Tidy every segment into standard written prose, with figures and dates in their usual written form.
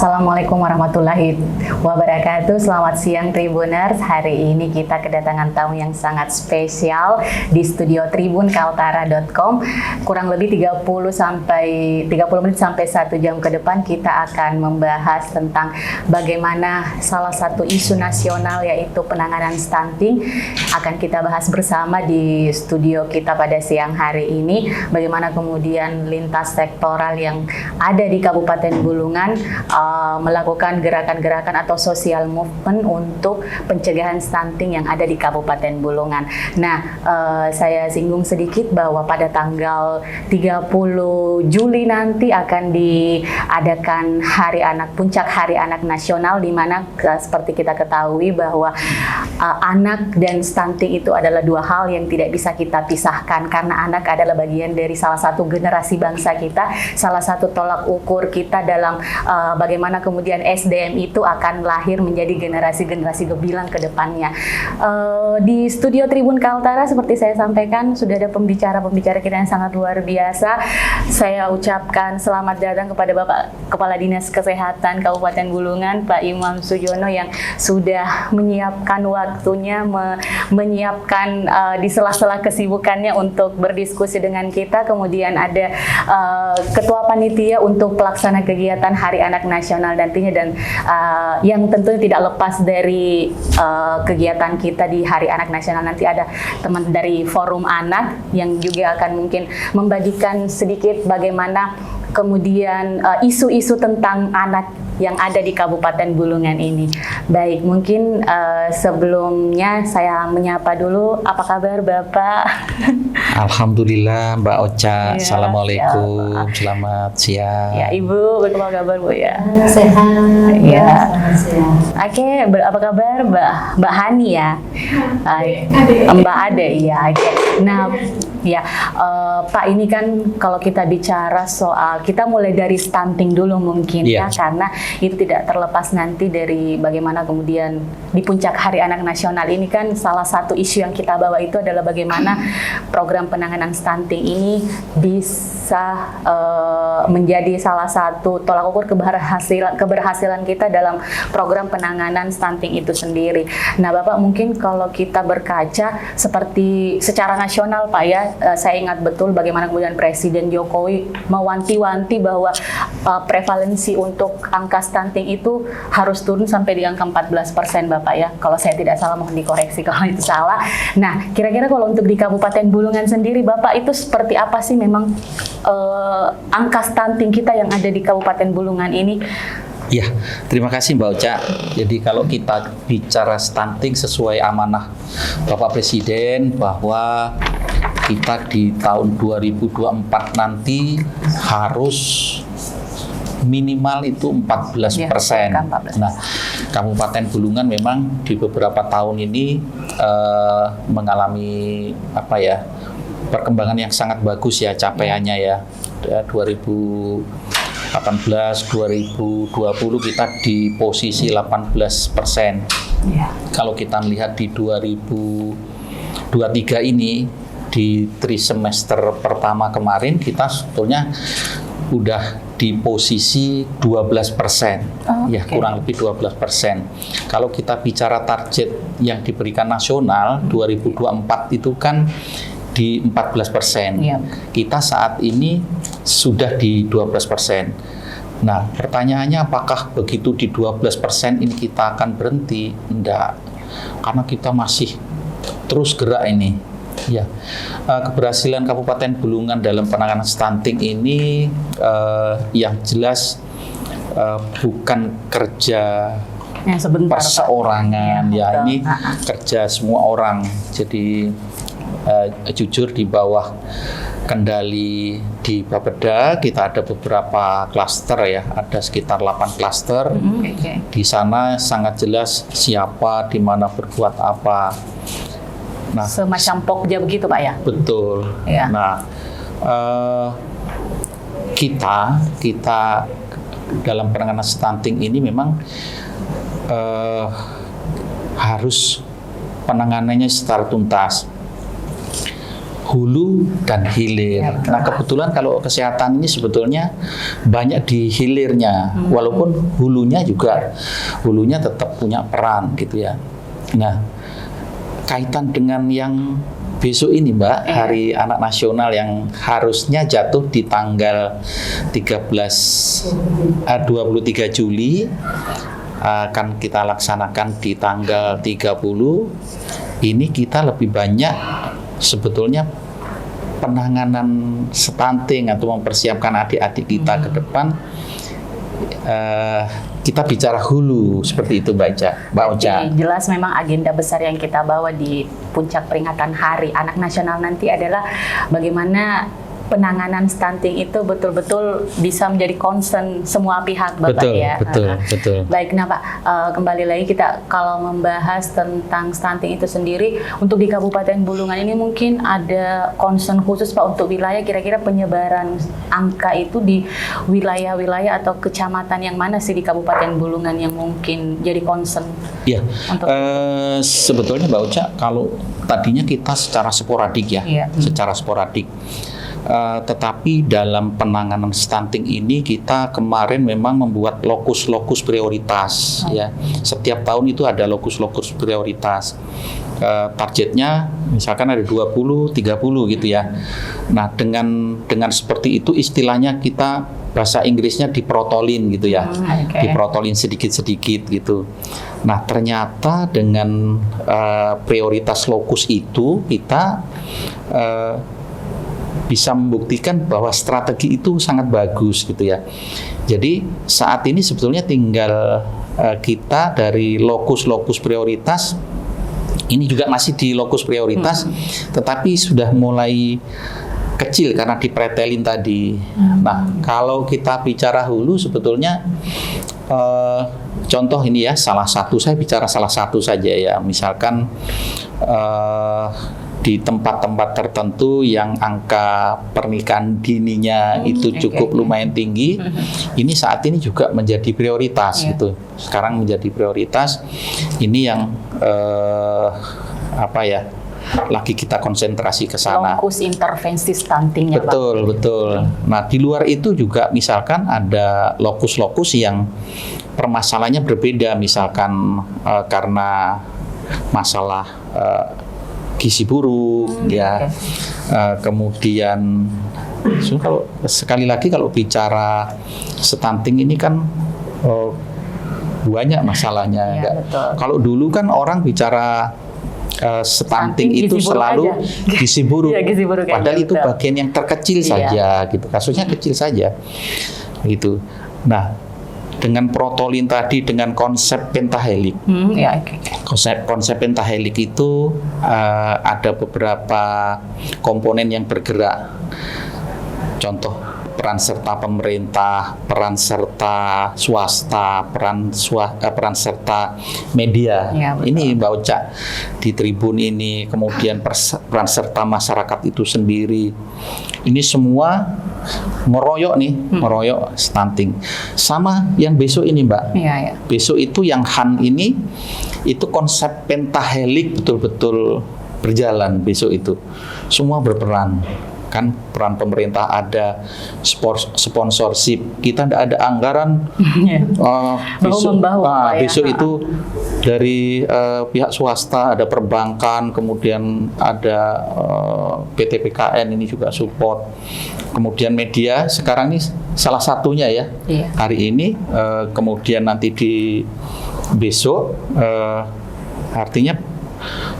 Assalamualaikum warahmatullahi wabarakatuh. Selamat siang Tribuners. Hari ini kita kedatangan tamu yang sangat spesial di studio tribunkaltara.com. Kurang lebih 30 menit sampai 1 jam ke depan kita akan membahas tentang bagaimana salah satu isu nasional yaitu penanganan stunting. Akan kita bahas bersama di studio kita pada siang hari ini. Bagaimana kemudian lintas sektoral yang ada di Kabupaten Bulungan melakukan gerakan-gerakan atau social movement untuk pencegahan stunting yang ada di Kabupaten Bulungan. Nah, saya singgung sedikit bahwa pada tanggal 30 Juli nanti akan diadakan Puncak Hari Anak Nasional, di mana seperti kita ketahui bahwa anak dan stunting itu adalah dua hal yang tidak bisa kita pisahkan, karena anak adalah bagian dari salah satu generasi bangsa kita, salah satu tolak ukur kita dalam bagaimana kemudian SDM itu akan lahir menjadi generasi-generasi gemilang ke depannya. Di studio Tribun Kaltara seperti saya sampaikan sudah ada pembicara-pembicara kita yang sangat luar biasa. Saya ucapkan selamat datang kepada Bapak Kepala Dinas Kesehatan Kabupaten Bulungan, Pak Imam Sujono, yang sudah menyiapkan waktunya, menyiapkan di sela-sela kesibukannya untuk berdiskusi dengan kita. Kemudian ada Ketua Panitia untuk pelaksana kegiatan Hari Anak Nasional nantinya, dan yang tentunya tidak lepas dari kegiatan kita di Hari Anak Nasional nanti ada teman dari Forum Anak yang juga akan mungkin membagikan sedikit bagaimana kemudian isu-isu tentang anak yang ada di Kabupaten Bulungan ini. Baik, mungkin sebelumnya saya menyapa dulu, apa kabar Bapak? Alhamdulillah Mbak Ocha, ya, Assalamualaikum, ya. Selamat siang. Ya Ibu, bagaimana kabar Bu ya? Sehat. Ya. Oke, apa kabar Mbak Hani ya? Mbak Ade, ya. Oke. Nah, ya Pak, ini kan kalau kita bicara soal, kita mulai dari stunting dulu mungkin ya, karena itu tidak terlepas nanti dari bagaimana kemudian di puncak Hari Anak Nasional ini kan salah satu isu yang kita bawa itu adalah bagaimana program penanganan stunting ini bisa menjadi salah satu tolak ukur keberhasilan kita dalam program penanganan stunting itu sendiri. Nah Bapak, mungkin kalau kita berkaca seperti secara nasional Pak ya, saya ingat betul bagaimana kemudian Presiden Jokowi mewanti-wanti bahwa prevalensi untuk angka stunting itu harus turun sampai di angka 14% Bapak ya. Kalau saya tidak salah, mohon dikoreksi kalau itu salah. Nah, kira-kira kalau untuk di Kabupaten Bulungan sendiri Bapak, itu seperti apa sih memang angka stunting kita yang ada di Kabupaten Bulungan ini? Ya, terima kasih Mbak Ocha. Jadi kalau kita bicara stunting sesuai amanah Bapak Presiden bahwa kita di tahun 2024 nanti harus minimal itu 14%. Ya, 14. Nah, Kabupaten Bulungan memang di beberapa tahun ini mengalami perkembangan yang sangat bagus ya capaiannya ya. 2018, 2020 kita di posisi 18%. Ya. Kalau kita melihat di 2023 ini, di trimester pertama kemarin kita sebetulnya udah di posisi 12%, ya kurang lebih 12%. Kalau kita bicara target yang diberikan nasional 2024 itu kan di 14%. Kita saat ini sudah di 12%. Nah, pertanyaannya apakah begitu di 12% ini kita akan berhenti? Enggak, karena kita masih terus gerak ini. Ya, keberhasilan Kabupaten Bulungan dalam penanganan stunting ini yang jelas bukan kerja perseorangan, ya ini kerja semua orang. Jadi jujur di bawah kendali di Bapeda kita ada beberapa klaster ya, ada sekitar 8 klaster. Di sana sangat jelas siapa di mana berbuat apa. Nah, semacam pokja begitu Pak ya? Betul. Ya. Nah, kita dalam penanganan stunting ini memang harus penanganannya secara tuntas. hulu dan hilir. Ya, betul. Nah, kebetulan kalau kesehatan ini sebetulnya banyak di hilirnya, walaupun hulunya tetap punya peran gitu ya. Nah, kaitan dengan yang besok ini Mbak, Hari Anak Nasional yang harusnya jatuh di tanggal 23 Juli, akan kita laksanakan di tanggal 30. Ini kita lebih banyak sebetulnya penanganan stunting atau mempersiapkan adik-adik kita ke depan. Kita bicara hulu seperti itu Mbak Ocha. Jelas memang agenda besar yang kita bawa di puncak peringatan Hari Anak Nasional nanti adalah bagaimana penanganan stunting itu betul-betul bisa menjadi concern semua pihak, Bapak, betul, ya. Betul. Baik, nah Pak, kembali lagi kita kalau membahas tentang stunting itu sendiri, untuk di Kabupaten Bulungan ini mungkin ada concern khusus Pak untuk wilayah, kira-kira penyebaran angka itu di wilayah-wilayah atau kecamatan yang mana sih di Kabupaten Bulungan yang mungkin jadi concern? Iya, sebetulnya Mbak Ocha, kalau tadinya kita secara sporadik ya, secara sporadik. Tetapi dalam penanganan stunting ini kita kemarin memang membuat lokus-lokus prioritas ya. Setiap tahun itu ada lokus-lokus prioritas. Targetnya misalkan ada 20, 30 gitu ya. Nah, dengan seperti itu istilahnya kita bahasa Inggrisnya diprotolin gitu ya. Diprotolin sedikit-sedikit gitu. Nah, ternyata dengan prioritas lokus itu kita bisa membuktikan bahwa strategi itu sangat bagus gitu ya. Jadi saat ini sebetulnya tinggal kita dari lokus-lokus prioritas, ini juga masih di lokus prioritas, tetapi sudah mulai kecil karena dipretelin tadi. Nah, kalau kita bicara hulu sebetulnya contoh ini ya, saya bicara salah satu saja ya, misalkan di tempat-tempat tertentu yang angka pernikahan dininya itu cukup lumayan tinggi, ini saat ini juga menjadi prioritas gitu. Sekarang menjadi prioritas. Ini yang lagi kita konsentrasi ke sana. Lokus intervensi stuntingnya, Pak. Betul. Nah, di luar itu juga misalkan ada lokus-lokus yang permasalahannya berbeda, misalkan karena masalah gizi buruk, kemudian kalau sekali lagi kalau bicara stunting ini kan banyak masalahnya. Kalau dulu kan orang bicara stunting itu selalu gizi buruk, padahal itu bagian yang terkecil saja, gitu. Kasusnya kecil saja, gitu. Nah, dengan protolin tadi, dengan konsep pentahelik. Konsep pentahelik itu ada beberapa komponen yang bergerak. Contoh, peran serta pemerintah, peran serta swasta, peran serta media. Ini Mbak Ocha di Tribun ini, kemudian peran serta masyarakat itu sendiri. Ini semua meroyok stunting. Sama yang besok ini Mbak. Besok itu yang Han ini, itu konsep pentahelik betul-betul berjalan besok itu. Semua berperan. Kan peran pemerintah ada, sponsorship, kita tidak ada anggaran. Besok itu dari pihak swasta, ada perbankan, kemudian ada PT PKN ini juga support, kemudian media sekarang ini salah satunya ya. Hari ini, kemudian nanti di besok, artinya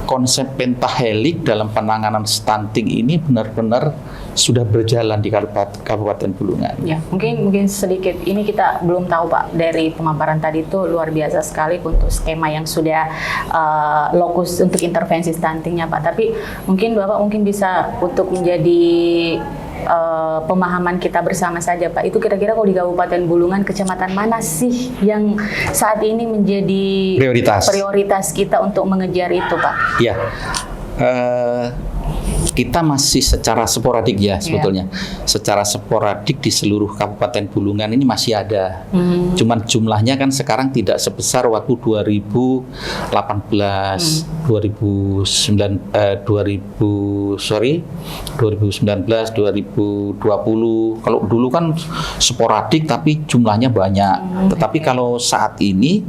konsep pentahelik dalam penanganan stunting ini benar-benar sudah berjalan di Kabupaten Bulungan. Ya, mungkin sedikit ini kita belum tahu Pak, dari pemaparan tadi itu luar biasa sekali untuk skema yang sudah lokus untuk intervensi stuntingnya Pak. Tapi mungkin Bapak bisa untuk menjadi pemahaman kita bersama saja Pak. Itu kira-kira kalau di Kabupaten Bulungan kecamatan mana sih yang saat ini menjadi prioritas kita untuk mengejar itu Pak? Ya, kita masih secara sporadik ya sebetulnya. Secara sporadik di seluruh Kabupaten Bulungan ini masih ada. Cuman jumlahnya kan sekarang tidak sebesar waktu 2018, 2019, 2020. Kalau dulu kan sporadik tapi jumlahnya banyak. Tetapi kalau saat ini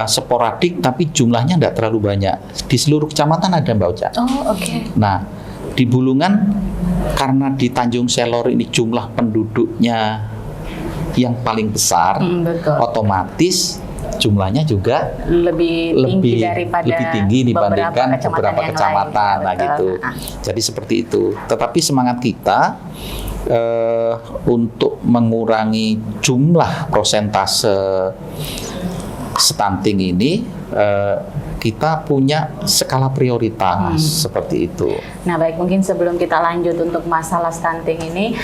sporadik tapi jumlahnya tidak terlalu banyak. Di seluruh kecamatan ada, Mbak Ocha. Oh, oke. Nah, di Bulungan karena di Tanjung Selor ini jumlah penduduknya yang paling besar, otomatis jumlahnya juga lebih tinggi dibandingkan beberapa kecamatan, nah gitu. Jadi seperti itu. Tetapi semangat kita untuk mengurangi jumlah prosentase stunting ini, kita punya skala prioritas seperti itu. Nah, baik, mungkin sebelum kita lanjut untuk masalah stunting ini,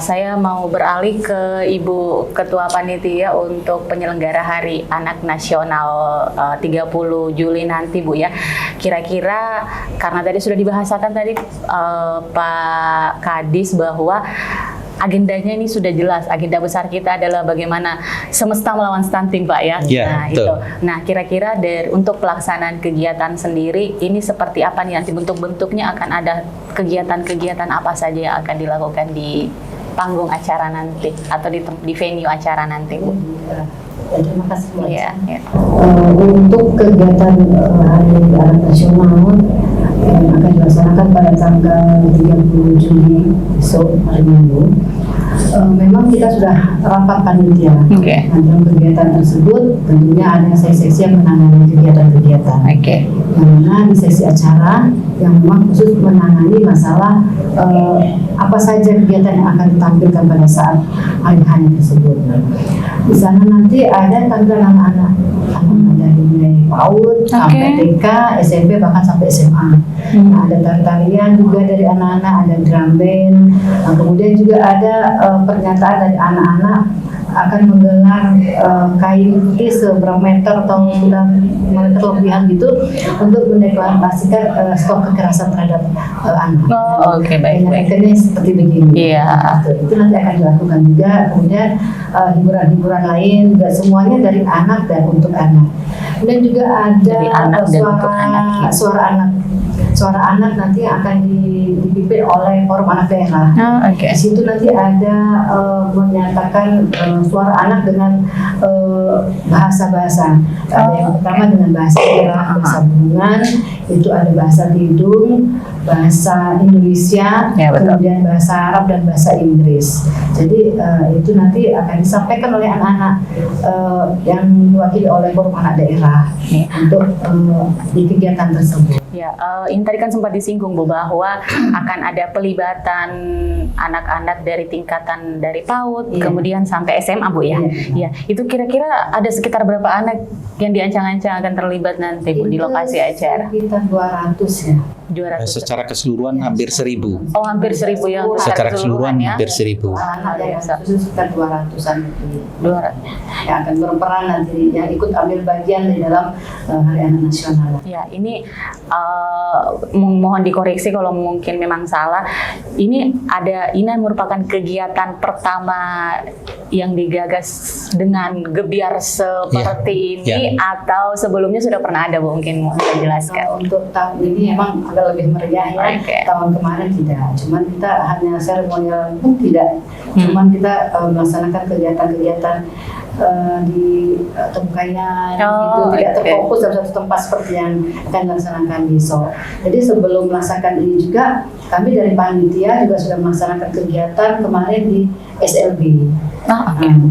saya mau beralih ke Ibu Ketua Panitia untuk penyelenggara Hari Anak Nasional 30 Juli nanti, Bu ya. Kira-kira karena tadi sudah dibahasakan tadi Pak Kadis bahwa agendanya ini sudah jelas. Agenda besar kita adalah bagaimana semesta melawan stunting, Pak ya. Nah, itu. Nah, kira-kira untuk pelaksanaan kegiatan sendiri ini seperti apa nih nanti, bentuk-bentuknya akan ada kegiatan-kegiatan apa saja yang akan dilakukan di panggung acara nanti atau di venue acara nanti, Bu? Terima kasih, Bu. Ya. Untuk kegiatan Hari Anak Nasional yang akan dilaksanakan pada tanggal 30 Juli besok hari Minggu, memang kita sudah rapat panitia. Dalam kegiatan tersebut tentunya ada seksi-seksi yang menangani kegiatan-kegiatan. Karena di sesi acara yang memang khusus menangani masalah apa saja kegiatan yang akan ditampilkan pada saat hari-hari tersebut. Di sana nanti ada tampil anak-anak dari mulai PAUD sampai TK, SMP, bahkan sampai SMA. Nah, ada tarian juga dari anak-anak, ada drum band. Nah, kemudian juga ada pernyataan dari anak-anak akan menggelar kain putih seberapa meter atau sudah meter lebihan gitu untuk mendeklarasikan stop kekerasan terhadap anak. Baik. Akhirnya seperti begini. Itu nanti akan dilakukan juga. Kemudian hiburan-hiburan lain juga semuanya dari anak dan untuk anak. Kemudian juga ada suara anak nanti akan dipimpin oleh Forum Anak Daerah. Di situ nanti ada menyatakan suara anak dengan bahasa-bahasa. Ada yang pertama dengan bahasa daerah, bahasa Bulungan, itu ada bahasa Tidung, bahasa Indonesia, kemudian bahasa Arab dan bahasa Inggris. Jadi itu nanti akan disampaikan oleh anak-anak yang diwakili oleh Forum Anak Daerah untuk di kegiatan tersebut. Ya, ini tadi kan sempat disinggung, Bu, bahwa akan ada pelibatan anak-anak dari tingkatan dari PAUD, kemudian sampai SMA, Bu ya. Ya, itu kira-kira ada sekitar berapa anak yang diancang-ancang akan terlibat nanti, Bu, di lokasi acara? Sekitar 200 ya. Secara keseluruhan hampir 1.000. Oh, hampir 1.000 ya. Secara keseluruhan hampir 1.000. Anak yang sekitar 200-an. 200. Yang akan berperan nanti, yang ikut ambil bagian di dalam Hari Anak Nasional. Ya, ini mohon dikoreksi kalau mungkin memang salah. Ini merupakan kegiatan pertama yang digagas dengan gebiar seperti ini, atau sebelumnya sudah pernah ada, Bu? Mungkin mau dijelaskan. Untuk tahun ini emang agak lebih meriah ya. Tahun kemarin tidak. Cuman kita hanya seremonial pun tidak. Cuman kita melaksanakan kegiatan-kegiatan di Tengkaian itu tidak terfokus dalam satu tempat seperti yang akan dilaksanakan besok. Jadi sebelum melaksanakan ini juga kami dari panitia juga sudah melaksanakan kegiatan kemarin di SLB.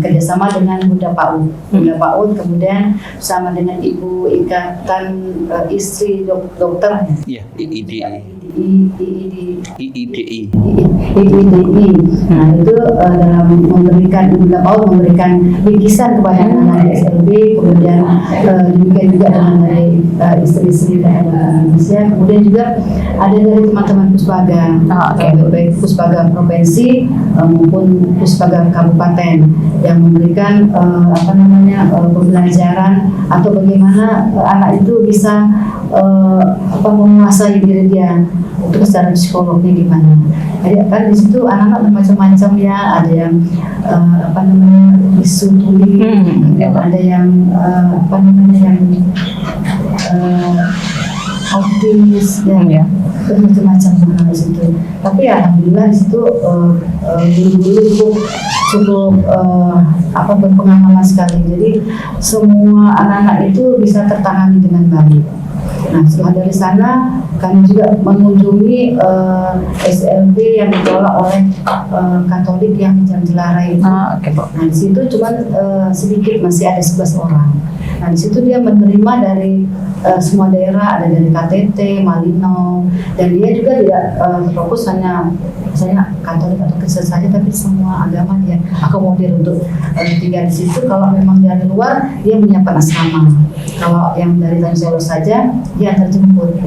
Kerjasama dengan Bunda PAUD, kemudian bersama dengan Ibu Ikatan Istri Dokter. IIDI. Nah, itu dalam memberikan Bunda PAUD memberikan bingkisan kepada anak-anak SLB, kemudian juga dengan dari istri-istri daerah Indonesia, kemudian juga ada dari teman-teman Puspaga, baik Puspaga provinsi maupun Puspaga kabupaten yang memberikan pembelajaran atau bagaimana anak itu bisa menguasai diri dia untuk secara psikolognya gimana. Jadi kan di situ anak-anak macam-macam ya, ada yang bisu tuli, ada yang autis ya. Macam-macam di situ. Tapi ya alhamdulillah di situ guru-guru cukup berpengalaman sekali. Jadi semua anak-anak itu bisa tertangani dengan baik. Nah, setelah dari sana kami juga mengunjungi SLB yang dikelola oleh Katolik yang di Jamjelarai itu. Nah, di situ cuma sedikit, masih ada 11 orang. Nah, di situ dia menerima dari semua daerah, ada dari KTT, Malino, dan dia juga tidak fokus hanya misalnya Katolik atau Kristen saja, tapi semua agama dia akomodir untuk tinggal di situ. Kalau memang dari luar, dia menyiapkan asrama. Kalau yang dari Tanjung Solo saja, dia terjemput.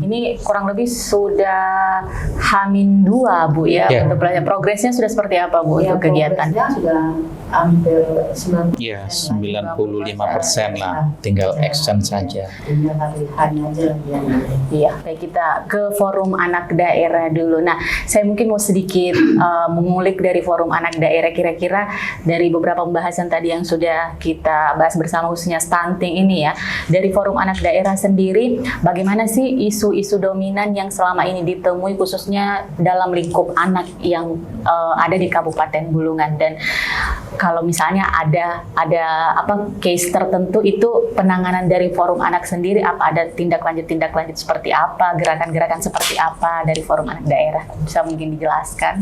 Ini kurang lebih sudah H-2 Bu ya, untuk belajar. Progresnya sudah seperti apa Bu untuk kegiatan? Progresnya sudah hampir 95%. Ya, 95% lah, tinggal action saja. Tinggal hari-hari aja. Iya, baik, kita ke forum anak daerah dulu. Nah, saya mungkin mau sedikit mengulik dari forum anak daerah, kira-kira dari beberapa pembahasan tadi yang sudah kita bahas bersama, khususnya stunting ini ya. Dari forum anak daerah sendiri, bagaimana sih isu-isu dominan yang selama ini ditemui khususnya dalam lingkup anak yang ada di Kabupaten Bulungan, dan kalau misalnya ada case tertentu, itu penanganan dari forum anak sendiri, apa ada tindak lanjut seperti apa, gerakan-gerakan seperti apa dari forum anak daerah, bisa mungkin dijelaskan?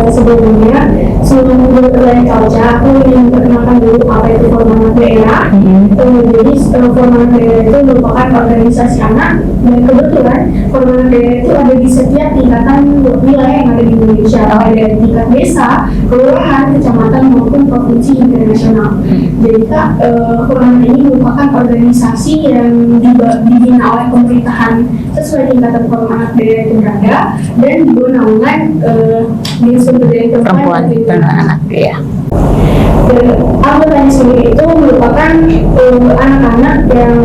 Sebelumnya sebelum dari Kauca, aku ingin perkenalkan dulu apa itu forum anak daerah. Jadi forum anak daerah itu merupakan organisasi anak, dan kebetulan forum anak daerah itu ada di setiap tingkatan wilayah yang ada di Indonesia, baik dari tingkat desa, kelurahan, kecamatan maupun provinsi hingga nasional. Jadi forum ini merupakan organisasi yang dibina oleh pemerintahan sesuai tingkatan forum anak daerah itu berada, dan juga naungan Dinas Pemberdayaan Perempuan dan Anak ya. Anggotanya sendiri itu merupakan anak-anak yang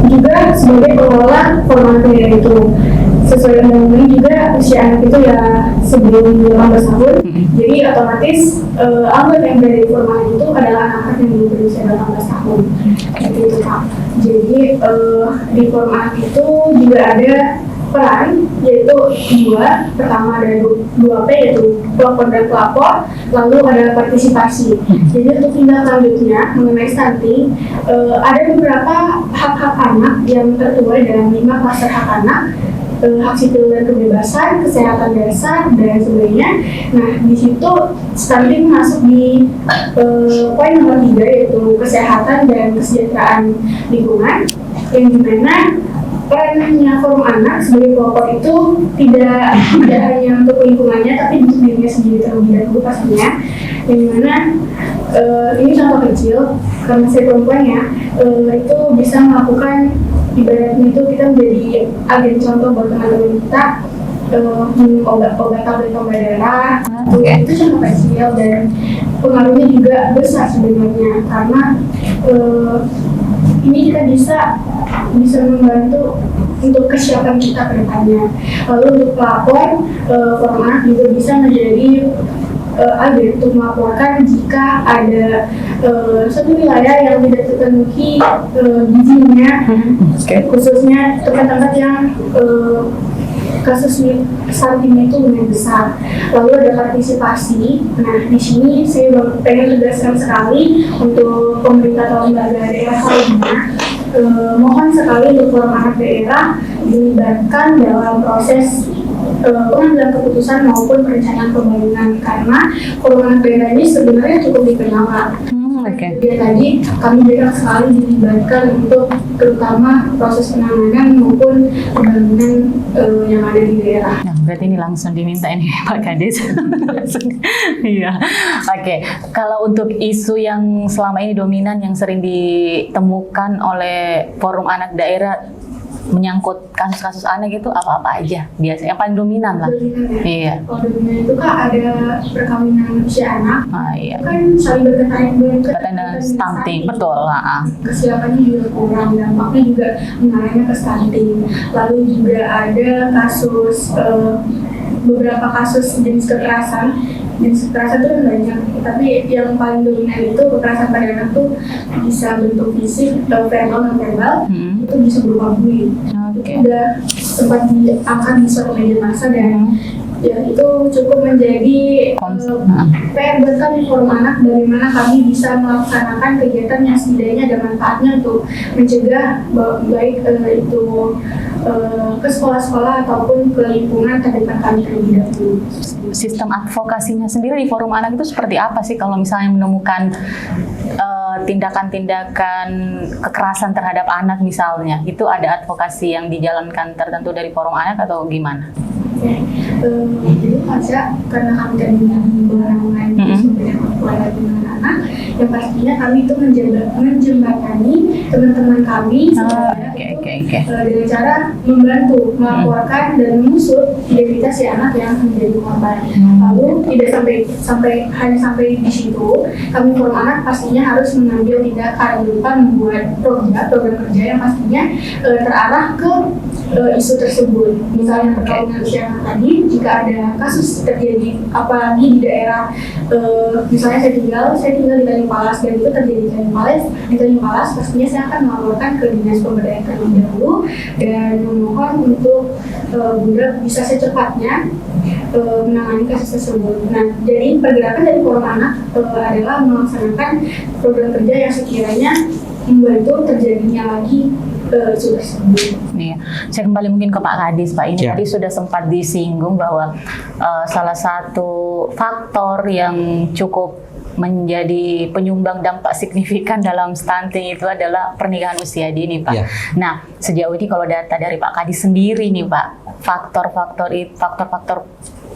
juga sebagai pengelola forum anak daerah itu. Sesuai undang-undang juga usia anak itu ya sebelum 18 tahun. Jadi otomatis anggota yang berada di forum anak itu adalah anak-anak yang belum berusia 18 tahun. Itu Pak. Jadi di forum anak itu juga ada peran, yaitu dua. Pertama ada 2P, yaitu pelopor dan pelapor, lalu ada partisipasi. Jadi untuk tindak lanjutnya mengenai stunting, ada beberapa hak-hak anak yang tertuai dalam 5 klaster hak anak: hak sipil dan kebebasan, kesehatan dasar, dan sebagainya. Nah, di situ stunting masuk di poin nomor 3, yaitu kesehatan dan kesejahteraan lingkungan, yang dimana perannya forum anak sebagai pelopor itu tidak hanya untuk lingkungannya, tapi untuk dirinya sendiri terlebih dahulu pastinya. Yang mana ini contoh kecil, karena saya perempuan ya, itu bisa melakukan, ibaratnya itu kita menjadi agen contoh buat teman-teman kita, minum obat tablet tambah darah. Itu contoh kecil dan pengaruhnya juga besar sebenarnya, karena ini kita bisa membantu untuk kesiapan kita ke depannya. Lalu untuk pelapor, forum anak juga bisa menjadi agen untuk melaporkan jika ada suatu wilayah yang tidak terpenuhi gizinya, khususnya tempat-tempat yang kasus stunting itu lumayan besar. Lalu ada partisipasi. Nah, di sini saya pengen tegaskan sekali untuk pemerintah atau lembaga daerah lainnya, mohon sekali untuk forum anak daerah dilibatkan dalam proses pengambilan keputusan maupun perencanaan pembangunan, karena forum anak daerah ini sebenarnya cukup dikenal. Dia tadi kami juga sekali dilibatkan untuk terutama proses penanganan maupun pembangunan yang ada di daerah. Nah, berarti ini langsung diminta ini Pak Kades. Iya. Oke. Kalau untuk isu yang selama ini dominan yang sering ditemukan oleh forum anak daerah, menyangkut kasus-kasus anak itu apa-apa aja biasa yang paling dominan lah. Dominan ya? Iya. Kalau dominan itu Kak ada perkawinan usia anak, Iya. kan saling Berkaitan dengan stunting, betul lah. Kesiapannya juga kurang, dampaknya juga mengarahnya ke stunting. Lalu juga ada kasus beberapa kasus jenis kekerasan itu kan banyak, tapi yang paling dominan itu kekerasan pada anak tuh bisa bentuk fisik, verbal, non verbal, itu bisa berupa bullying. Itu udah sempat diangkat di suatu media massa dan ya itu cukup menjadi PR buat kami forum anak, bagaimana kami bisa melaksanakan kegiatan yang setidaknya ada manfaatnya untuk mencegah baik itu ke sekolah-sekolah ataupun ke lingkungan terdekat kami terlebih dahulu. Sistem advokasinya sendiri di forum anak itu seperti apa sih kalau misalnya menemukan tindakan-tindakan kekerasan terhadap anak misalnya, itu ada advokasi yang dijalankan tertentu dari forum anak atau gimana? Jadi karena kami tadi berhubungan dengan keluarga dengan anak, yang pastinya kami itu menjembatani teman-teman kami dengan cara membantu melaporkan dan mengusut identitas si anak yang menjadi korban. Lalu tidak hanya sampai di situ, kami forum anak pastinya harus mengambil tindakan berupa membuat program kerja yang pastinya terarah ke isu tersebut. Misalnya perkawinan usia anak tadi, jika ada kasus terjadi apalagi di daerah misalnya saya tinggal di Tanjung Palas dan itu terjadi di Tanjung Palas, pastinya saya akan melaporkan ke Dinas Pemberdayaan terlebih dahulu dan memohon untuk Bunda bisa secepatnya menangani kasus tersebut. Nah, jadi pergerakan dari forum anak adalah melaksanakan program kerja yang sekiranya membantu terjadinya lagi isu tersebut. Iya. Saya kembali mungkin ke Pak Kadis, Pak. Ini tadi sudah sempat disinggung bahwa salah satu faktor yang cukup menjadi penyumbang dampak signifikan dalam stunting itu adalah pernikahan usia dini, Pak. Yeah. Nah, sejauh ini kalau data dari Pak Kadis sendiri nih, Pak, faktor-faktor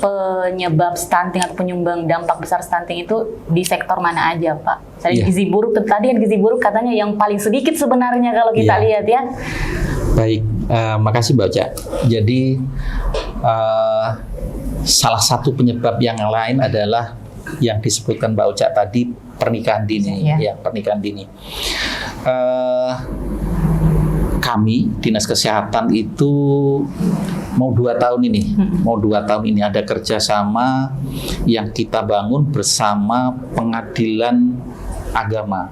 penyebab stunting atau penyumbang dampak besar stunting itu di sektor mana aja, Pak? Tadi gizi buruk, gizi buruk katanya yang paling sedikit sebenarnya kalau kita lihat ya. Baik, makasih Mbak Ocha. Jadi salah satu penyebab yang lain adalah yang disebutkan Mbak Ocha tadi, pernikahan dini. Ya, pernikahan dini. Kami Dinas Kesehatan itu mau 2 tahun ini ada kerjasama yang kita bangun bersama pengadilan agama.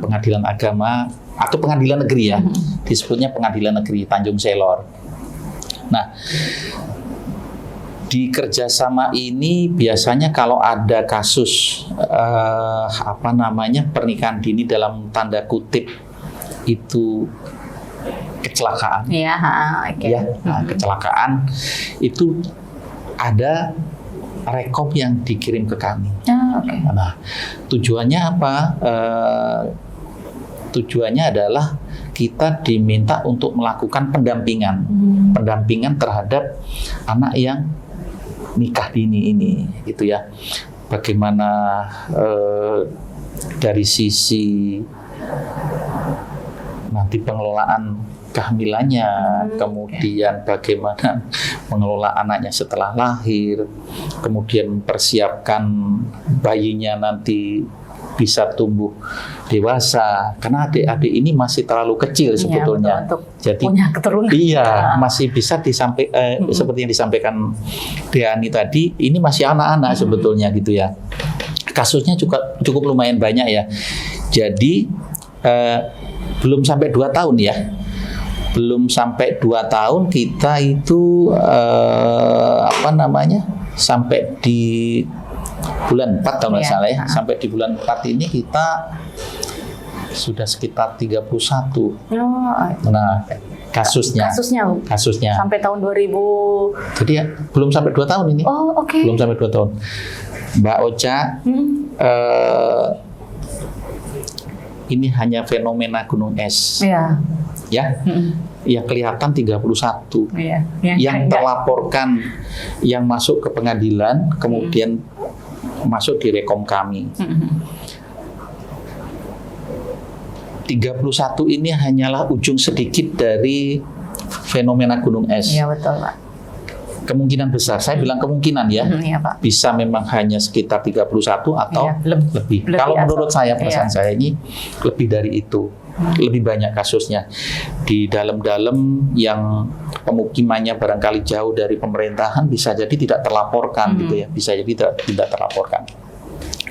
Pengadilan agama atau pengadilan negeri ya, disebutnya pengadilan negeri Tanjung Selor. Nah, di kerjasama ini biasanya kalau ada kasus pernikahan dini dalam tanda kutip itu kecelakaan, kecelakaan itu ada rekom yang dikirim ke kami. Nah, tujuannya apa? Tujuannya adalah kita diminta untuk melakukan pendampingan terhadap anak yang nikah dini ini, gitu ya. Bagaimana dari sisi nanti pengelolaan kehamilannya, kemudian bagaimana mengelola anaknya setelah lahir, kemudian mempersiapkan bayinya nanti bisa tumbuh dewasa, karena adik-adik ini masih terlalu kecil sebetulnya. Jadi punya keturunan. Iya, masih bisa disampaikan seperti yang disampaikan Deani tadi, ini masih anak-anak sebetulnya gitu ya. Kasusnya cukup lumayan banyak ya. Jadi belum sampai 2 tahun ya. Belum sampai 2 tahun kita itu sampai di bulan 4 kalau nggak salah ya. Sampai di bulan 4 ini kita sudah sekitar 31. Nah, kasusnya sampai tahun 2000. Jadi ya, belum sampai 2 tahun ini. Belum sampai 2 tahun. Mbak Ocha, ini hanya fenomena gunung es. Ya, kelihatan 31. Yang terlaporkan, yang masuk ke pengadilan, kemudian masuk di rekom kami. 31 ini hanyalah ujung sedikit dari fenomena gunung es. Iya betul Pak. Kemungkinan besar, saya bilang kemungkinan ya, Iya Pak. bisa memang hanya sekitar 31 atau Iya, lebih. lebih Kalau atau- menurut saya, perasaan iya. saya ini lebih dari itu. Lebih banyak kasusnya di dalam-dalam yang pemukimannya barangkali jauh dari pemerintahan, bisa jadi tidak terlaporkan gitu ya, bisa jadi tidak terlaporkan.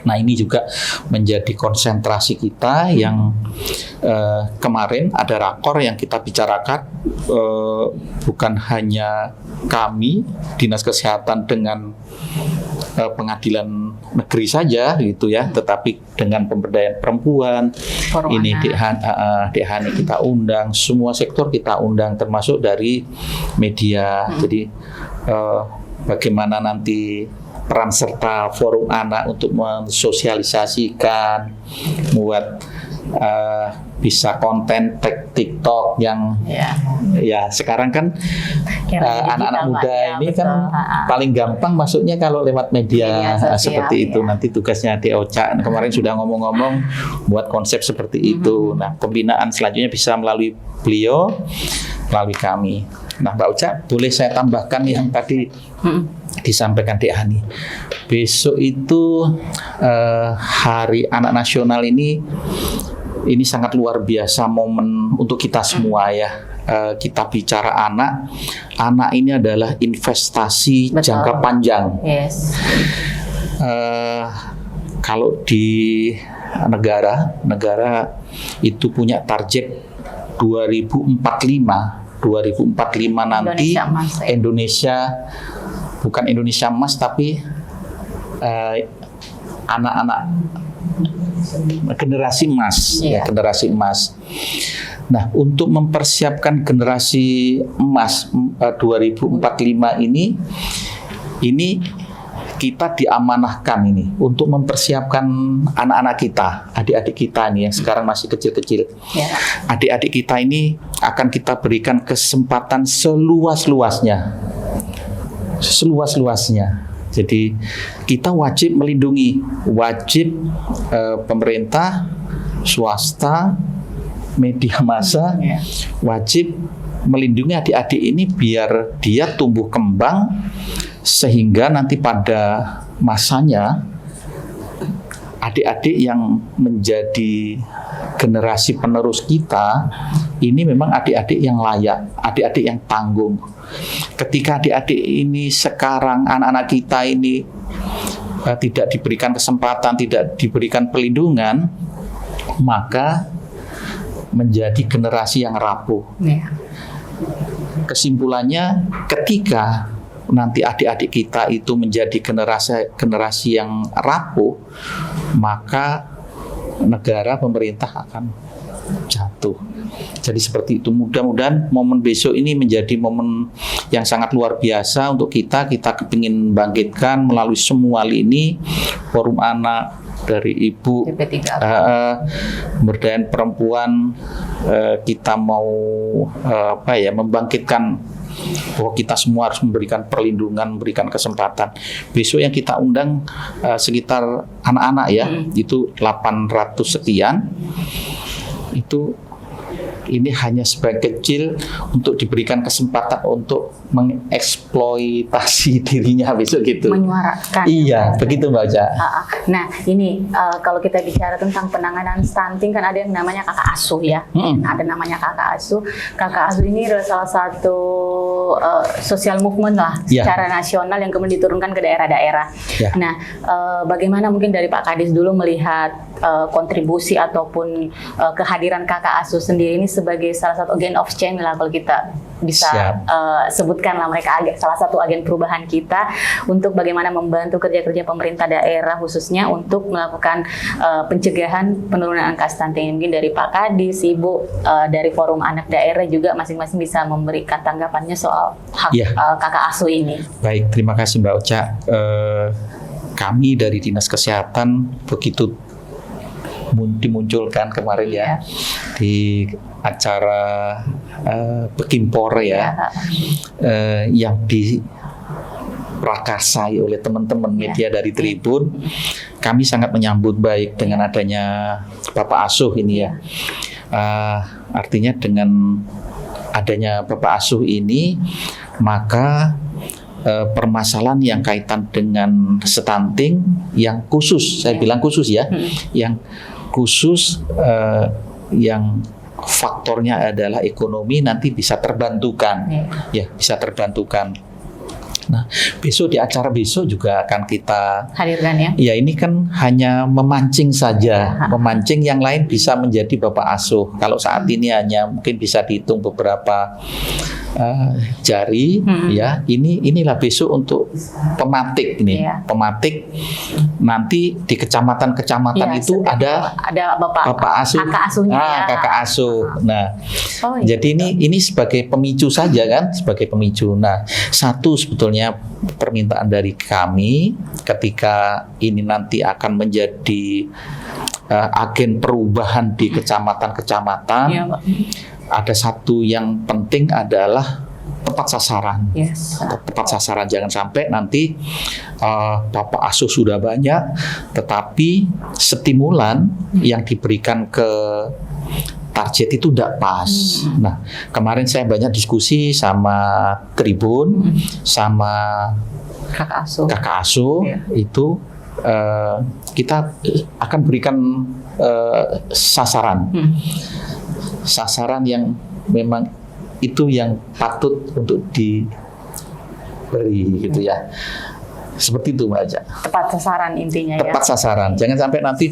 Nah, ini juga menjadi konsentrasi kita yang kemarin ada rakor yang kita bicarakan, bukan hanya kami Dinas Kesehatan dengan pengadilan negeri saja gitu ya, tetapi dengan pemberdayaan perempuan, Forum ini anak. Dehani kita undang, semua sektor kita undang, termasuk dari media. Jadi bagaimana nanti peran serta forum anak untuk mensosialisasikan, buat bisa konten TikTok yang ya sekarang kan anak-anak muda ini betul. kan paling gampang masuknya kalau lewat media Sosial, seperti itu. ya. Nanti tugasnya Ocha kemarin sudah ngomong-ngomong buat konsep seperti itu. Nah, pembinaan selanjutnya bisa melalui beliau, melalui kami. Nah, Mbak Ocha, boleh saya tambahkan yang tadi disampaikan Dek Hani. Besok itu Hari Anak Nasional ini sangat luar biasa momen untuk kita semua ya. Kita bicara anak ini adalah investasi Betul. jangka panjang. Yes. Kalau di negara itu punya target 2045 nanti Indonesia Emas, ya. Indonesia bukan Indonesia Emas tapi anak-anak generasi emas, ya, generasi emas. Nah, untuk mempersiapkan generasi emas 2045 ini kita diamanahkan ini untuk mempersiapkan anak-anak kita, adik-adik kita ini yang sekarang masih kecil-kecil. Ya. Adik-adik kita ini akan kita berikan kesempatan seluas-luasnya. Jadi kita wajib melindungi, pemerintah, swasta, media massa wajib melindungi adik-adik ini biar dia tumbuh kembang sehingga nanti pada masanya adik-adik yang menjadi generasi penerus kita ini memang adik-adik yang layak, adik-adik yang tanggung. Ketika adik-adik ini sekarang anak-anak kita ini tidak diberikan kesempatan, tidak diberikan perlindungan, maka menjadi generasi yang rapuh. Kesimpulannya, ketika nanti adik-adik kita itu menjadi generasi yang rapuh, maka negara, pemerintah akan jatuh. Jadi seperti itu. Mudah-mudahan momen besok ini menjadi momen yang sangat luar biasa untuk kita. Kita kepingin bangkitkan melalui semua lini, forum anak, dari ibu, pemberdayaan perempuan, kita mau membangkitkan bahwa kita semua harus memberikan perlindungan, memberikan kesempatan. Besok yang kita undang sekitar anak-anak ya, itu 800 sekian. Itu ini hanya sebagai kecil untuk diberikan kesempatan untuk mengeksploitasi dirinya besok gitu. Menyuarakan. Iya, begitu Mbak Ocha. Nah, ini kalau kita bicara tentang penanganan stunting kan ada yang namanya kakak asuh ya. Ada namanya kakak asuh. Kakak asuh ini adalah salah satu social movement lah secara nasional yang kemudian diturunkan ke daerah-daerah. Nah, bagaimana mungkin dari Pak Kadis dulu melihat kontribusi ataupun kehadiran kakak asuh sendiri ini sebagai salah satu agent of change lah, kalau kita bisa sebutkan lah, mereka salah satu agen perubahan kita untuk bagaimana membantu kerja-kerja pemerintah daerah khususnya untuk melakukan pencegahan penurunan angka stunting. Mungkin dari Pak Kadis, Ibu, dari Forum Anak Daerah juga masing-masing bisa memberikan tanggapannya soal hak kakak asuh ini. Baik, terima kasih Mbak Ocha. Kami dari Dinas Kesehatan begitu dimunculkan kemarin ya di acara Bekimpor yang diprakarsai oleh teman-teman media dari Tribun. Kami sangat menyambut baik dengan adanya Bapak Asuh ini ya. Artinya dengan adanya Bapak Asuh ini, maka permasalahan yang kaitan dengan stunting yang khusus, saya bilang khusus ya, yang khusus yang faktornya adalah ekonomi nanti bisa terbantukan, ya bisa terbantukan. Nah, besok di acara besok juga akan kita hadirkan ya. Ya ini kan hanya memancing saja, memancing, yang lain bisa menjadi Bapak Asuh. Kalau saat ini hanya mungkin bisa dihitung beberapa jari, ya. Inilah besok untuk pematik ini, pematik nanti di kecamatan-kecamatan itu ada Bapak Asuh, kakak asuhnya, kakak asuh. Nah, jadi ini sebagai pemicu saja kan, sebagai pemicu. Nah, satu sebetulnya permintaan dari kami ketika ini nanti akan menjadi agen perubahan di kecamatan-kecamatan. Ada satu yang penting adalah tepat sasaran. Tepat sasaran, jangan sampai nanti Bapak Asuh sudah banyak, tetapi stimulan yang diberikan ke target itu tidak pas. Nah, kemarin saya banyak diskusi sama Tribun, sama kakak asuh itu kita akan berikan sasaran yang memang itu yang patut untuk diberi gitu ya. Seperti itu Mbak Aja. Tepat sasaran intinya ya. Tepat sasaran. Jangan sampai nanti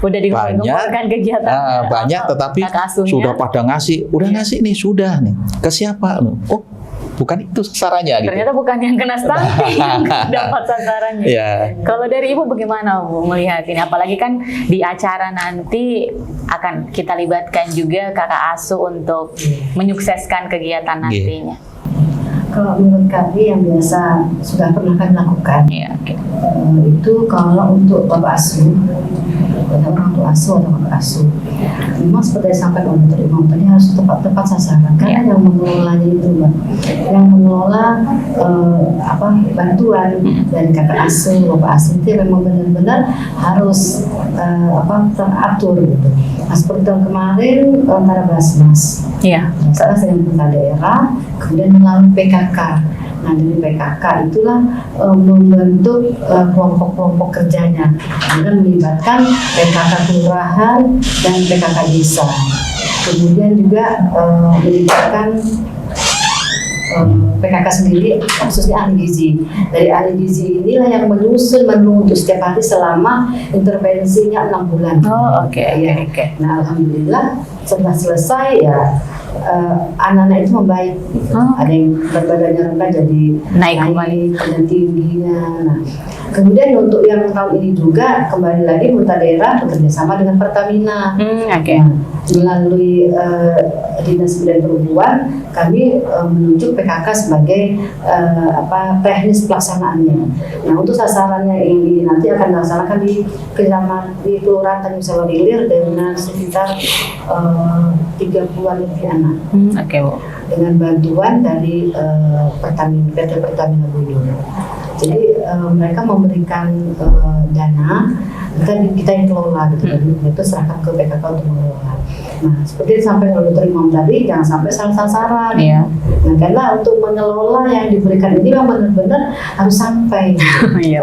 udah dikumpulkan kegiatan banyak tetapi sudah pada ngasih, ngasih nih, sudah nih. Ke siapa? Oh, bukan itu sasarannya gitu. Ternyata bukan yang kena stunting yang dapat sasarannya. Kalau dari Ibu bagaimana Bu melihat ini? Apalagi kan di acara nanti akan kita libatkan juga kakak asuh untuk menyukseskan kegiatan nantinya. Kalau menurut kami yang biasa sudah pernah kami lakukan, itu kalau untuk Bapak Asuh, orang tua asuh atau kakak asuh, memang seperti yang disampaikan oleh Dr. Imam tadi harus tepat sasaran, karena yang mengelolanya itu Mbak, yang mengelola bantuan dari kakak asuh, Bapak asuh itu memang benar-benar harus teratur gitu. Nah, seperti tahun kemarin antara Basnas, salah dengan pemerintah daerah, kemudian melalui PKK. Nah, dari PKK itulah membentuk kelompok-kelompok kerjanya dengan melibatkan PKK kelurahan dan PKK desa. Kemudian juga melibatkan PKK sendiri, khususnya ahli gizi. Dari ahli gizi inilah yang menyusun menu untuk setiap hari selama intervensinya 6 bulan. Nah, alhamdulillah setelah selesai ya anak-anak itu membaik. Ada yang berbadannya rendah jadi naik dan tingginya. Nah, kemudian untuk yang tahun ini juga kembali lagi pemerintah daerah bekerjasama dengan Pertamina. Melalui Dinas Pendidikan Perhubungan kami menunjuk PKK sebagai teknis pelaksanaannya. Nah, untuk sasarannya ini nanti akan dilaksanakan di Kelurahan Tanjung Sawah Ilir dengan sekitar 30-an lebih anak. Dengan bantuan dari PT Pertamina Buyung. Jadi mereka memberikan dana, kita yang kelola gitu, itu serahkan ke PKK untuk mengelola. Nah, seperti disampaikan oleh Dr. Imam tadi, jangan sampai salah sasaran. Nah, karena untuk mengelola yang diberikan ini memang benar-benar harus sampai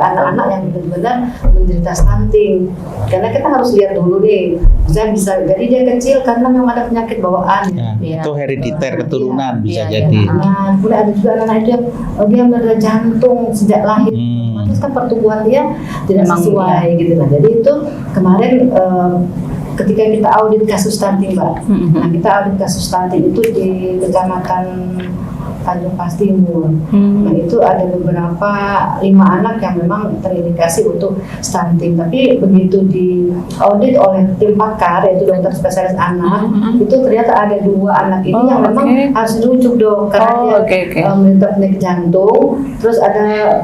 anak-anak yang benar-benar menderita stunting. Karena kita harus lihat dulu nih, misalnya bisa jadi dia kecil karena memang ada penyakit bawaan. Itu herediter keturunan bisa jadi. Nah, kemudian ada juga anak-anak itu dia menderita jantung sejak lahir. Terus kan pertumbuhan dia tidak sesuai gitu. Nah, jadi itu kemarin ketika kita audit kasus stunting Mbak, nah kita audit kasus stunting itu di Kecamatan Tanjung Pas Timur. Nah, itu ada beberapa 5 anak yang memang terindikasi untuk stunting. Tapi begitu di audit oleh tim pakar, yaitu dokter spesialis anak, itu ternyata ada 2 anak ini yang memang harus dirujuk dok karena dia menderita penyakit jantung. Terus ada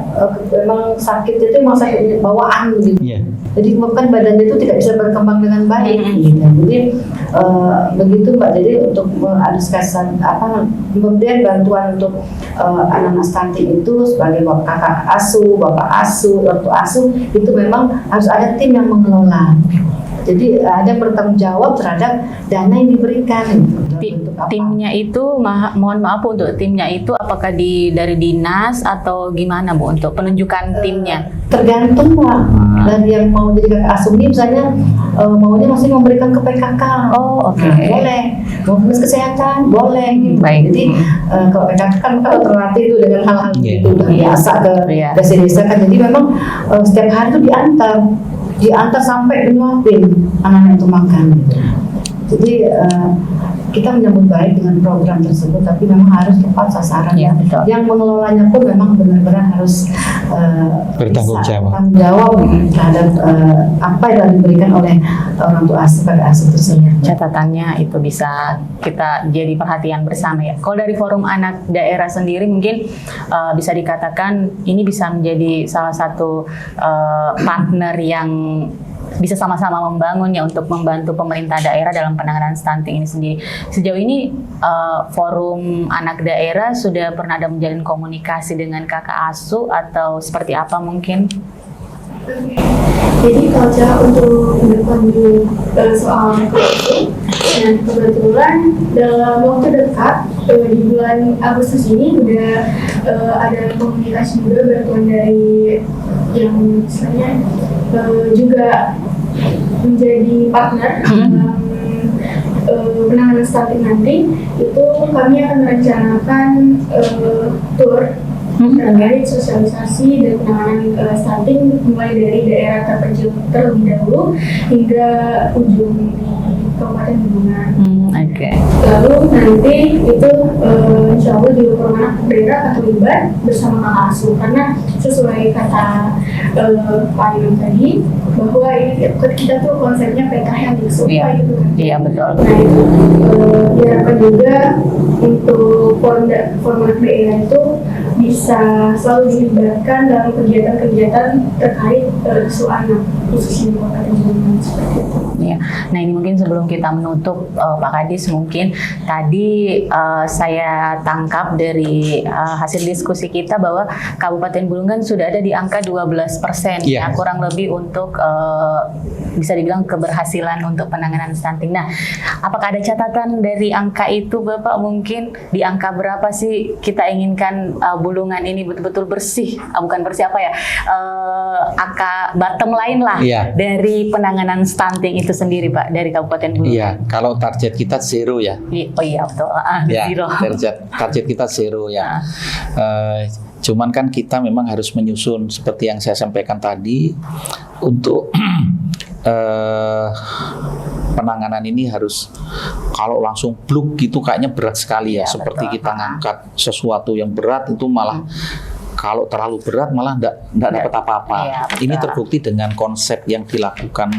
memang sakit itu memang sakit bawaan gitu. Jadi menyebabkan badannya itu tidak bisa berkembang dengan baik. Gitu. Jadi begitu Mbak. Jadi untuk mengadministrasi pemberian bantuan untuk anak-anak stunting itu sebagai kakak asuh, bapak asuh, ortu asuh itu memang harus ada tim yang mengelola. Jadi ada bertanggung jawab terhadap dana yang diberikan. Bentuk apa. Timnya itu, mohon maaf untuk timnya itu apakah dari dinas atau gimana Bu untuk penunjukan timnya? Tergantung Pak, dari yang mau jadi kakak asuh ini misalnya maunya masih memberikan ke PKK. Oh, oke. Nah, boleh. Mau dinas kesehatan boleh gitu. Baik. Jadi kalau PKK kan kalau terlatih itu dengan hal-hal itu udah biasa ke Iya. desa-desa kan. Jadi memang setiap hari itu diantar sampai nyuapin anak-anak itu makan gitu. Jadi kita menyambut baik dengan program tersebut, tapi memang harus tepat sasaran. Ya, betul. Yang mengelolanya pun memang benar-benar harus Bertanggung bisa jawab. bertanggung jawab terhadap apa yang diberikan oleh orang tua asuh pada asuh tersebut. Catatannya itu bisa kita jadi perhatian bersama ya. Kalau dari Forum Anak Daerah sendiri mungkin bisa dikatakan ini bisa menjadi salah satu partner yang bisa sama-sama membangun ya untuk membantu pemerintah daerah dalam penanganan stunting ini sendiri. Sejauh ini Forum Anak Daerah sudah pernah ada menjalin komunikasi dengan kakak asuh atau seperti apa mungkin? Jadi kalau cara untuk berkunjung soal itu, dan kebetulan dalam waktu dekat di bulan Agustus ini udah ada komunikasi juga bantuan dari yang misalnya juga menjadi partner dalam penanganan stunting nanti. Itu kami akan merencanakan tour terkait sosialisasi dan penanganan stunting mulai dari daerah terpencil terlebih dahulu hingga ujung di Kabupaten Bulungan. Oke. Lalu nanti itu insya Allah juga Forum Anak Daerah akan terlibat bersama kakak asuh karena sesuai kata Pak Imam tadi bahwa ini kita tuh konsepnya PKH di Iya. gitu kan. Iya betul. Nah itu diharapkan juga untuk Forum Anak Daerah itu bisa selalu dilibatkan dalam kegiatan-kegiatan terkait isu anak khususnya di Kabupaten Bulungan seperti itu. Ya. Nah ini mungkin sebelum kita menutup Pak Kadis, mungkin tadi saya tangkap dari hasil diskusi kita bahwa Kabupaten Bulungan sudah ada di angka 12%, Iya. ya, kurang lebih untuk bisa dibilang keberhasilan untuk penanganan stunting. Nah, apakah ada catatan dari angka itu Bapak? Mungkin di angka berapa sih kita inginkan Bulungan ini betul-betul bersih, bukan bersih apa ya, angka bottom line lah Iya. dari penanganan stunting itu sendiri Pak, dari Kabupaten Bulungan. Iya, kalau target kita zero ya. Oh iya betul, Ya, zero. target kita zero ya. Cuman kan kita memang harus menyusun seperti yang saya sampaikan tadi untuk penanganan ini harus kalau langsung bluk gitu kayaknya berat sekali ya. Iya, Seperti betul. kita ngangkat sesuatu yang berat itu malah kalau terlalu berat malah enggak dapat apa-apa. Iya, betul. Ini terbukti dengan konsep yang dilakukan,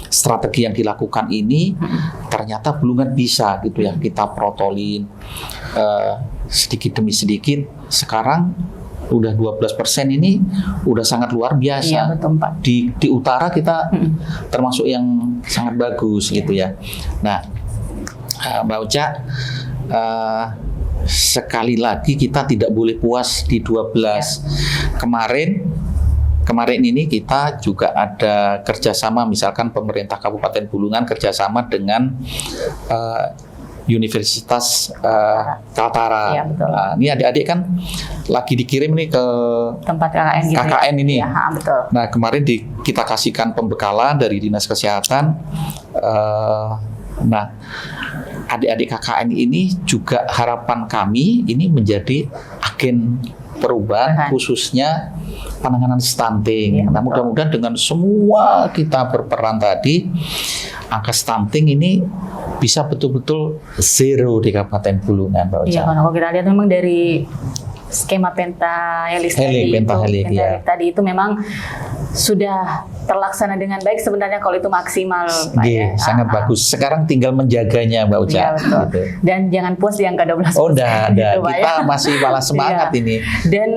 strategi yang dilakukan ini ternyata Bulungan bisa gitu ya. Kita protolin sedikit demi sedikit. Sekarang udah 12% ini udah sangat luar biasa. Iya betul Pak. Di utara kita termasuk yang sangat bagus gitu ya. Nah, Mbak Uca, sekali lagi kita tidak boleh puas di 12. Kemarin ini kita juga ada kerjasama, misalkan pemerintah Kabupaten Bulungan kerjasama dengan Universitas Kaltara. Iya, betul. Nah, ini adik-adik kan lagi dikirim nih ke Tempat KKN gitu. KKN ini. Ya, betul. Nah, kemarin kita kasihkan pembekalan dari Dinas Kesehatan. Nah, adik-adik KKN ini juga harapan kami ini menjadi agen perubahan khususnya penanganan stunting. Ya, Nah, mudah-mudahan dengan semua kita berperan tadi, angka stunting ini bisa betul-betul zero di Kabupaten Bulungan, Mbak Uca. Iya, kalau kita lihat memang dari skema pentahelix tadi itu memang sudah terlaksana dengan baik sebenarnya kalau itu maksimal Pak, ya. Sangat bagus. Sekarang tinggal menjaganya, Mbak Uca. Iya, betul. Gitu. Dan jangan puas di angka 12%. Oh, enggak. gitu, Pak, Kita ya. masih malah semangat Iya. ini. Dan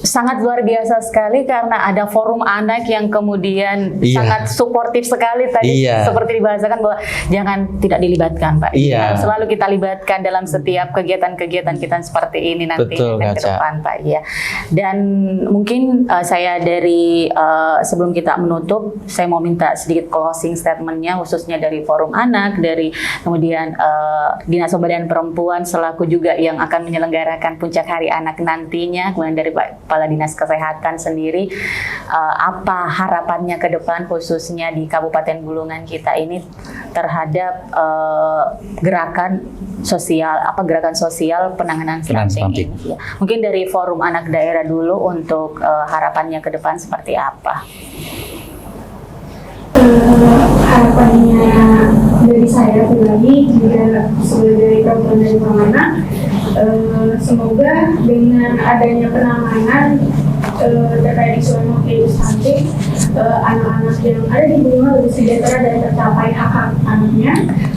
sangat luar biasa sekali karena ada forum anak yang kemudian Iya. sangat suportif sekali tadi, Iya. seperti dibahasakan bahwa jangan tidak dilibatkan Pak. Iya. Harus selalu kita libatkan dalam setiap kegiatan-kegiatan kita seperti ini nanti Betul, ke Kak Ca. depan Pak. Ya. Dan mungkin saya dari sebelum kita menutup, saya mau minta sedikit closing statement-nya, khususnya dari Forum Anak, dari kemudian Dinas Pemberdayaan Perempuan selaku juga yang akan menyelenggarakan Puncak Hari Anak nantinya, kemudian dari Pak Kepala Dinas Kesehatan sendiri, apa harapannya ke depan khususnya di Kabupaten Bulungan kita ini terhadap gerakan sosial penanganan stunting ini. Ya. Mungkin dari Forum Anak Daerah dulu untuk harapannya ke depan seperti apa? Harapannya dari saya pribadi juga sebagai perempuan dari Anak, semoga dengan adanya penanganan terkait isu stunting, anak-anak yang ada di Bulungan lebih sejahtera dan tercapai hak-hak anaknya.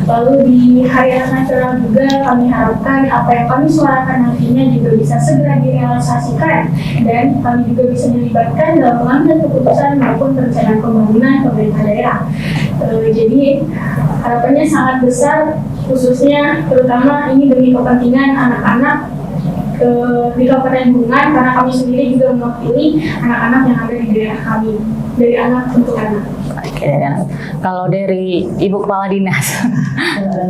Lalu di Hari Anak Nasional juga kami harapkan apa yang kami suarakan nantinya juga bisa segera direalisasikan dan kami juga bisa dilibatkan dalam pengambilan keputusan maupun perencanaan pembangunan pemerintah daerah. Jadi harapannya sangat besar, khususnya terutama ini demi kepentingan anak-anak di Kabupaten Bulungan, karena kami sendiri juga mewakili anak-anak yang ada di daerah kami, dari anak untuk anak. Oke, kalau dari Ibu Kepala Dinas,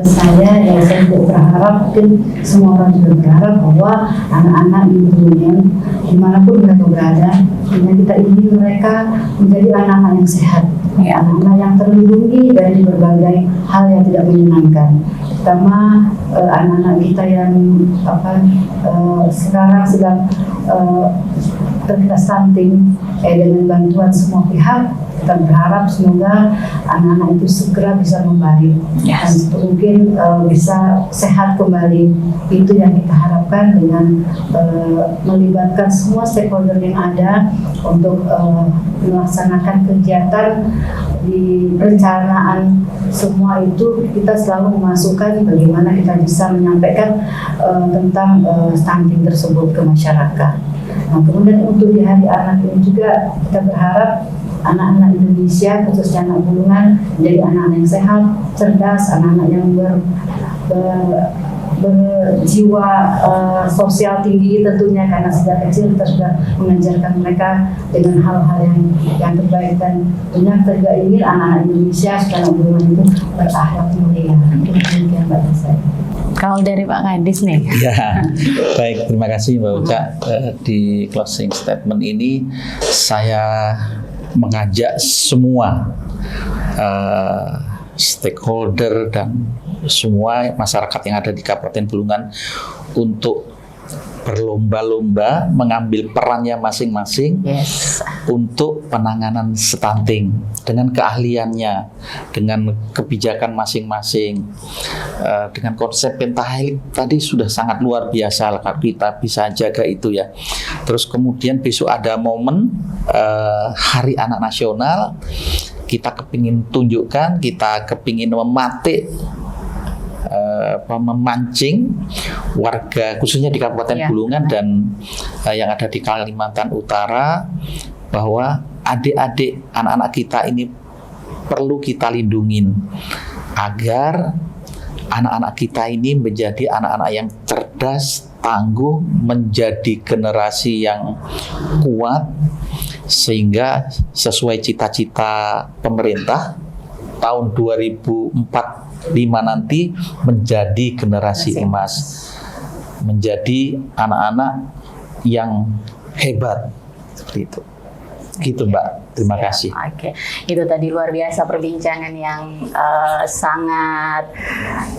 saya juga berharap, mungkin semua orang juga berharap bahwa anak-anak di Bulungan dimanapun mereka berada, kita ingin mereka menjadi anak-anak yang sehat, anak-anak yang terlindungi dari berbagai hal yang tidak menyenangkan, terutama anak-anak kita yang sekarang sedang terkena stunting. Dengan bantuan semua pihak, kita berharap semoga anak-anak itu segera bisa membaik dan mungkin bisa sehat kembali. Itu yang kita harapkan dengan melibatkan semua stakeholder yang ada untuk melaksanakan kegiatan. Di perencanaan semua itu kita selalu memasukkan bagaimana kita bisa menyampaikan tentang stunting tersebut ke masyarakat. Nah, kemudian untuk di Hari Anak ini juga kita berharap anak-anak Indonesia, khususnya anak Bulungan, menjadi anak-anak yang sehat, cerdas, anak-anak yang berjiwa sosial tinggi tentunya, karena sejak kecil kita sudah mengajarkan mereka dengan hal-hal yang terbaik, dan tentunya kita juga ingin anak-anak Indonesia secara umum itu berakhlak mulia. Demikian Mbak saya. Kalau dari Pak Kadis nih. Ya, baik, terima kasih Mbak Uca. Di closing statement ini saya mengajak semua stakeholder dan semua masyarakat yang ada di Kabupaten Bulungan untuk berlomba-lomba mengambil perannya masing-masing untuk penanganan stunting dengan keahliannya, dengan kebijakan masing-masing, dengan konsep pentahelik tadi sudah sangat luar biasa kalau kita bisa jaga itu ya. Terus kemudian besok ada momen Hari Anak Nasional, kita kepingin tunjukkan, kita kepingin memancing warga khususnya di Kabupaten Bulungan dan yang ada di Kalimantan Utara, bahwa adik-adik anak-anak kita ini perlu kita lindungin agar anak-anak kita ini menjadi anak-anak yang cerdas, tangguh, menjadi generasi yang kuat, sehingga sesuai cita-cita pemerintah tahun 2045 nanti menjadi generasi emas, menjadi anak-anak yang hebat, seperti itu. Gitu Mbak, terima kasih. Oke, itu tadi luar biasa perbincangan yang sangat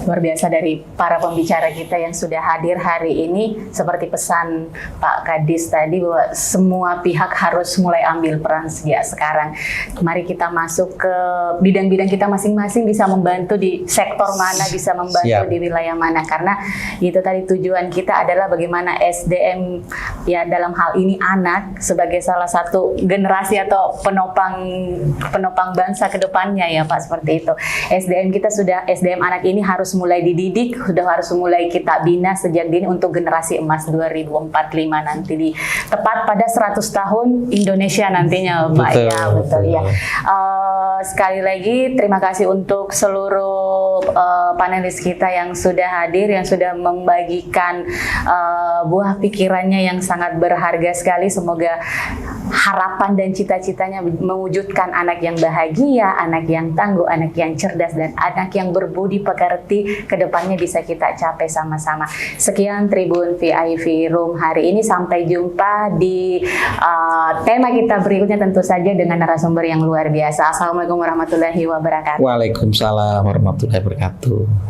luar biasa dari para pembicara kita yang sudah hadir hari ini. Seperti pesan Pak Kadis tadi bahwa semua pihak harus mulai ambil peran sejak sekarang. Mari kita masuk ke bidang-bidang kita masing-masing, bisa membantu di sektor mana, bisa membantu di wilayah mana. Karena itu tadi tujuan kita adalah bagaimana SDM ya dalam hal ini anak sebagai salah satu generasi atau penopang bangsa ke depannya ya Pak, seperti itu. SDM kita sudah, SDM anak ini harus mulai dididik, sudah harus mulai kita bina sejak dini untuk generasi emas 2045 nanti, di tepat pada 100 tahun Indonesia nantinya Pak. Betul, ya betul ya. Sekali lagi terima kasih untuk seluruh panelis kita yang sudah hadir, yang sudah membagikan buah pikirannya yang sangat berharga sekali. Semoga harapan dan cita-citanya mewujudkan anak yang bahagia, anak yang tangguh, anak yang cerdas, dan anak yang berbudi pekerti, kedepannya bisa kita capai sama-sama. Sekian Tribun VIP Room hari ini, sampai jumpa di tema kita berikutnya, tentu saja dengan narasumber yang luar biasa. Assalamualaikum warahmatullahi wabarakatuh. Waalaikumsalam warahmatullahi wabarakatuh.